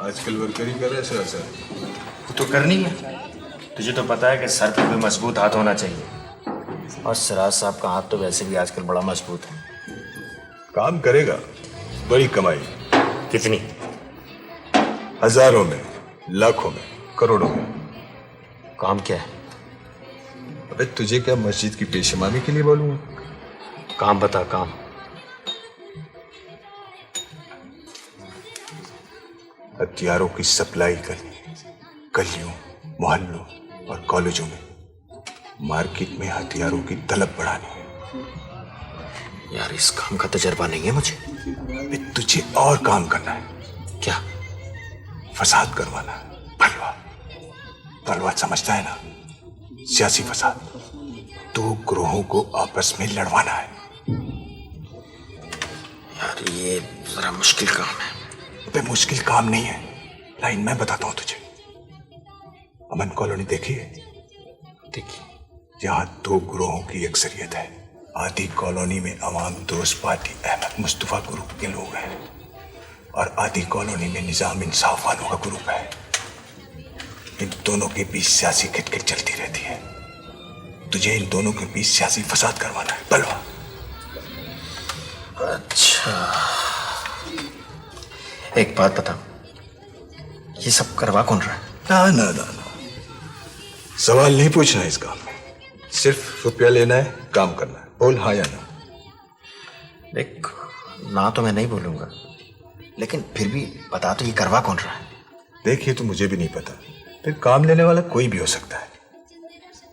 आजकल वर्कर ही कर रहे हैं सर। वो तो करनी है। तुझे तो पता है कि सर पे भी मजबूत हाथ होना चाहिए, और सिराज साहब का हाथ तो वैसे भी आजकल बड़ा मजबूत है। काम करेगा, बड़ी कमाई। कितनी? हजारों में, लाखों में, करोड़ों में। काम क्या है? अबे तुझे क्या मस्जिद की पेशमानी के लिए बोलूंगा? काम बता, काम। हथियारों की सप्लाई करनी है, गलियों, मोहल्लों और कॉलेजों में। मार्केट में हथियारों की तलब बढ़ानी है। यार इस काम का तजर्बा नहीं है मुझे। अबे तुझे और काम करना है। क्या? फसाद करवाना है, बलवा। बलवा समझता है ना? सियासी फसाद। दो ग्रोहों को आपस में लड़वाना है। यार ये जरा मुश्किल काम है। अबे मुश्किल काम नहीं है, लाइन मैं बताता हूं तुझे। अमन कॉलोनी देखी है? देखिए। यहाँ दो ग्रोहों की अक्सरियत है। आधी कॉलोनी में अवाम दोस्त पार्टी अहमद मुस्तफा ग्रुप के लोग हैं, और आधी कॉलोनी में निजाम इंसाफ वालों का ग्रुप है। इन दोनों के बीच सियासी खिटखिट चलती रहती है। तुझे इन दोनों के बीच सियासी फसाद करवाना है, बलवा। अच्छा, एक बात बता, ये सब करवा कौन रहा है? ना ना ना ना, सवाल नहीं पूछना है इसका। सिर्फ रुपया लेना है, काम करना है। बोल हाँ या ना। देख, ना तो मैं नहीं बोलूंगा, लेकिन फिर भी बता तो ये करवा कौन रहा है? देखिए, तो मुझे भी नहीं पता। फिर काम लेने वाला कोई भी हो सकता है।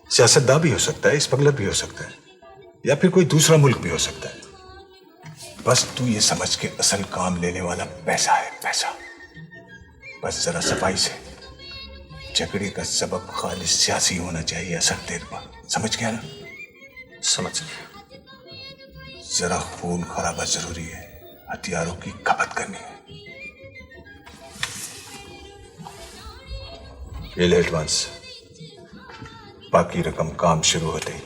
सियासतदान भी हो सकता है, स्मगलर भी हो सकता है, या फिर कोई दूसरा मुल्क भी हो सकता है। बस तू ये समझ के असल काम लेने वाला पैसा है, पैसा। बस जरा सफाई से। झगड़े का सबब खाली सियासी होना चाहिए, असर देर पर। समझ गया ना? समझ गया। जरा खून खराबा जरूरी है, हथियारों की खपत करनी है। ये ले एडवांस, बाकी रकम काम शुरू होते ही।